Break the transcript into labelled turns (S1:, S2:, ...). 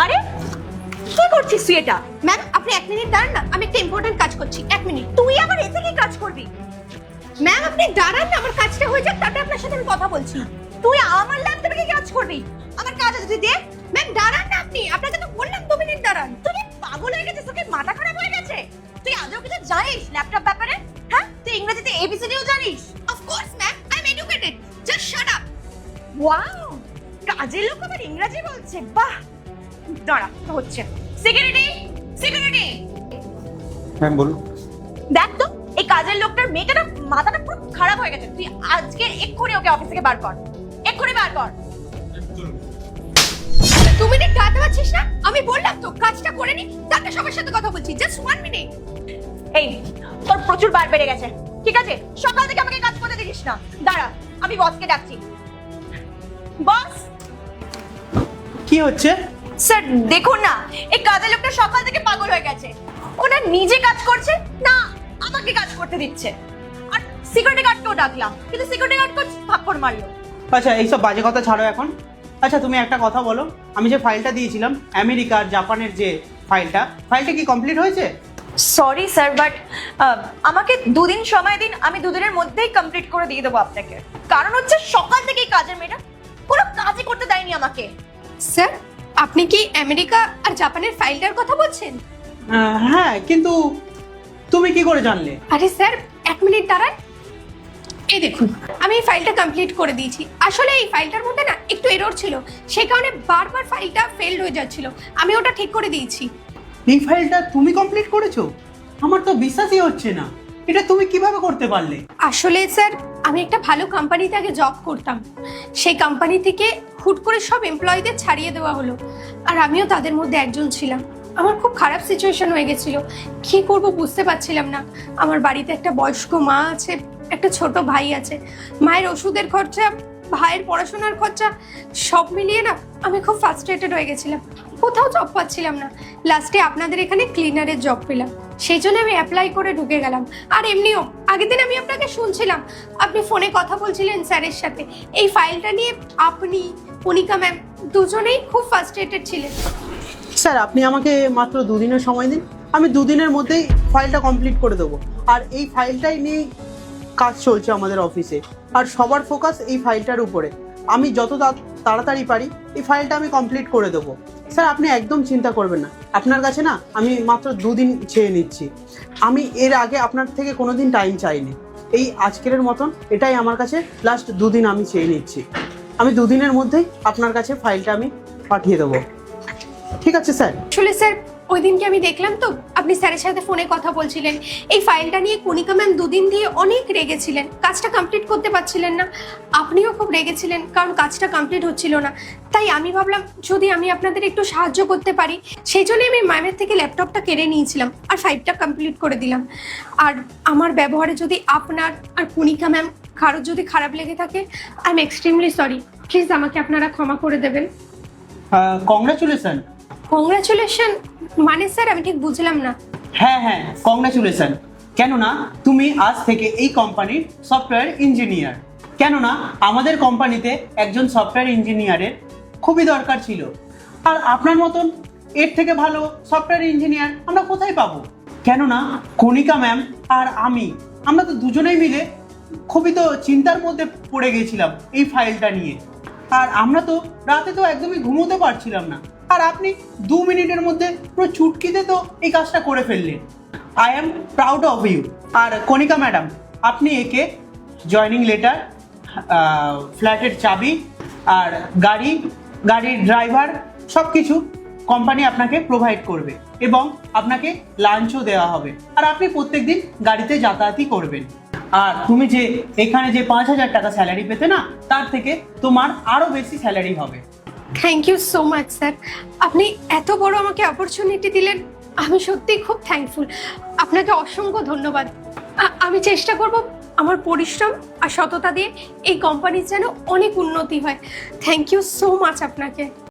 S1: আরে কি করছিস তুই এটা?
S2: ম্যাম আপনি 1 মিনিট দাঁড়ান না, আমি একটা ইম্পর্টেন্ট কাজ করছি। 1 মিনিট।
S1: তুই আবার এতে কি কাজ করবি?
S2: ম্যাম আপনি দাঁড়ান না, আমার কাজটা হয়ে যাক, তারপরে আপনার সাথে আমি কথা বলছি।
S1: তুই আমার ল্যাপটপে কি কাজ করবি? আমার কাজ আছে, তুই দে।
S2: ম্যাম দাঁড়ান না, আপনি আপনাকে তো বললাম 2 মিনিট দাঁড়ান।
S1: তুই পাগল হয়ে গেছিস, তোকে মাথা খারাপ হয়ে গেছে? তুই আদৌ কিছু জানিস ল্যাপটপ ব্যাপারে? হ্যাঁ, তুই ইংরেজিতে এবিসিডিও জানিস?
S2: Of course ma'am, I am educated, just shut up.
S1: Wow, কাজের লোক আবার ইংরেজি বলছে, বাহ। দাঁড়া, তো হচ্ছে। Security, security.
S3: ম্যাম বলুন।
S1: দেখ তো, এই কাজের লোকটার মেয়েটা না মাথাটা পুরো খারাপ হয়ে গেছে। তুই আজকে এক্ষুনি ওকে অফিস থেকে বার কর, এক্ষুনি বার কর।
S2: 2 মিনিট দাঁড়াতে পারছিস না? আমি বললাম তো কাজটা করে নি, তারপরে সবার সাথে কথা বলছি, জাস্ট 1 মিনিট।
S1: এই, তোর প্রচুর বার বেড়ে গেছে, ঠিক আছে? সকাল থেকে আমাকে কাজ করতে দিস না। দাঁড়া, আমি বসকে ডাকছি। বস,
S3: কি হচ্ছে?
S1: স্যার দেখুন না, এই কাজের লোকটা সকাল থেকে পাগল হয়ে গেছে। ওটা নিজে কাজ করছে না, আমাকে কাজ করতে দিচ্ছে। আর সিকিউরিটি গার্ডকেও ডাকলাম, কিন্তু সিকিউরিটি গার্ড থাপ্পড় মারলো।
S3: আচ্ছা এইসব বাজে কথা ছাড়ো এখন। আচ্ছা তুমি একটা কথা বলো, আমি যে ফাইলটা দিয়েছিলাম আমেরিকা আর জাপানের যে ফাইলটা কি কমপ্লিট হয়েছে?
S1: সরি স্যার, বাট আমাকে 2 দিন সময় দিন, আমি 2 দিনের মধ্যেই কমপ্লিট করে দিয়ে দেবো আপনাকে। কারণ হচ্ছে সকাল থেকে এই কাজের মেয়েটা কোনো কাজই করতে দেয়নি আমাকে।
S2: স্যার আপনি কি আমেরিকা আর জাপানের ফাইলটার কথা বলছেন?
S3: হ্যাঁ, কিন্তু তুমি কি করে জানলে?
S2: আরে স্যার 1 মিনিট দাঁড়ান। এই দেখুন, আমি এই ফাইলটা কমপ্লিট করে দিয়েছি। আসলে এই ফাইলটার মধ্যে না একটু এরর ছিল, সেই কারণে বারবার ফাইলটা ফেলড হয়ে যাচ্ছিল। আমি ওটা ঠিক করে দিয়েছি।
S3: এই ফাইলটা তুমি কমপ্লিট করেছো? আমার তো বিশ্বাসই হচ্ছে না, এটা তুমি কিভাবে করতে পারলে?
S2: আসলে স্যার আমি একটা ভালো কোম্পানিতে আগে জব করতাম, সেই কোম্পানি থেকে হুট করে সব এমপ্লয়ীদের ছাড়িয়ে দেওয়া হলো, আর আমিও তাদের মধ্যে একজন ছিলাম। আমার খুব খারাপ সিচুয়েশন হয়ে গেছিল, কী করব বুঝতে পারছিলাম না। আমার বাড়িতে একটা বয়স্ক মা আছে, একটা ছোট ভাই আছে। মায়ের ওষুধের খরচা, ভাইয়ের পড়াশোনার খরচা সব মিলিয়ে না আমি খুব ফ্রাস্ট্রেটেড হয়ে গেছিলাম। কোথাও জব পাচ্ছিলাম না। লাস্টে আপনাদের এখানে ক্লিনারের জব পেলাম, সেই জন্য আমি অ্যাপ্লাই করে ঢুকে গেলাম। আর এমনিও আগের দিন আমি আপনাকে শুনছিলাম, আপনি ফোনে কথা বলছিলেন স্যারের সাথে এই ফাইলটা নিয়ে। আপনি, কণিকা ম্যাম দুজনেই খুব ফ্রাস্ট্রেটেড ছিলেন।
S3: স্যার আপনি আমাকে মাত্র 2 দিনের সময় দিন, আমি 2 দিনের মধ্যেই ফাইলটা কমপ্লিট করে দেবো। আর এই ফাইলটাই নিয়েই কাজ চলছে আমাদের অফিসে, আর সবার ফোকাস এই ফাইলটার উপরে। আমি যত তাড়াতাড়ি পারি এই ফাইলটা আমি কমপ্লিট করে দেবো। স্যার আপনি একদম চিন্তা করবেন না, আপনার কাছে না আমি মাত্র 2 দিন চেয়ে নিচ্ছি। আমি এর আগে আপনার থেকে কোনো দিন টাইম চাইনি, এই আজকের মতন এটাই আমার কাছে লাস্ট 2 দিন আমি চেয়ে নিচ্ছি। আমি 2 দিনের মধ্যেই আপনার কাছে ফাইলটা আমি পাঠিয়ে দেবো, ঠিক আছে স্যার?
S2: আসলে স্যার ওই দিনকে আমি দেখলাম তো আপনি স্যারের সাথে ফোনে কথা বলছিলেন এই ফাইলটা নিয়ে। কণিকা ম্যাম 2 দিন দিয়ে অনেক রেগেছিলেন, কাজটা কমপ্লিট করতে পারছিলেন না। আপনিও খুব রেগেছিলেন কারণ কাজটা কমপ্লিট হচ্ছিল না। তাই আমি ভাবলাম যদি আমি আপনাদের একটু সাহায্য করতে পারি, সেই জন্যই আমি ম্যামের থেকে ল্যাপটপটা কেড়ে নিয়েছিলাম আর ফাইলটা কমপ্লিট করে দিলাম। আর আমার ব্যবহারে যদি আপনার আর কণিকা ম্যাম কারোর যদি খারাপ লেগে থাকে, I am extremely sorry. Please আমাকে আপনারা ক্ষমা করে দেবেন।
S3: কংগ্রাচুলেশন।
S2: কংগ্রাচুলেশন মানে স্যার আমি ঠিক বুঝলাম না।
S3: হ্যাঁ, কংগ্রাচুলেশন। কেননা তুমি আজ থেকে এই কোম্পানির সফটওয়্যার ইঞ্জিনিয়ার। কেননা আমাদের কোম্পানিতে একজন সফটওয়্যার ইঞ্জিনিয়ারের খুবই দরকার ছিল, আর আপনার মতন এর থেকে ভালো সফটওয়্যার ইঞ্জিনিয়ার আমরা কোথায় পাবো? কেননা কণিকা ম্যাম আর আমরা তো দুজনেই মিলে খুবই তো চিন্তার মধ্যে পড়ে গেছিলাম এই ফাইলটা নিয়ে। আর আমরা তো রাতে তো একদমই ঘুমোতে পারছিলাম না, আর আপনি 2 মিনিটের মধ্যে পুরো চুটকিতে তো এই কাজটা করে ফেললেন। I am proud of you. আর কণিকা ম্যাডাম, আপনি একে জয়নিং লেটার, ফ্ল্যাটের চাবি আর গাড়ির ড্রাইভার সব কিছু কোম্পানি আপনাকে প্রোভাইড করবে, এবং আপনাকে লাঞ্চও দেওয়া হবে। আর আপনি প্রত্যেকদিন গাড়িতে যাতায়াতই করবেন। আর তুমি যে এখানে যে 5,000 টাকা স্যালারি পেতে না, তার থেকে তোমার আরও বেশি স্যালারি হবে।
S2: Thank you so much sir, আপনি এত বড় আমাকে অপরচুনিটি দিলেন, আমি সত্যিই খুব থ্যাঙ্কফুল। আপনাকে অসংখ্য ধন্যবাদ। আমি চেষ্টা করব আমার পরিশ্রম আর সততা দিয়ে এই কোম্পানির যেন অনেক উন্নতি হয়। থ্যাংক ইউ সো মাচ আপনাকে।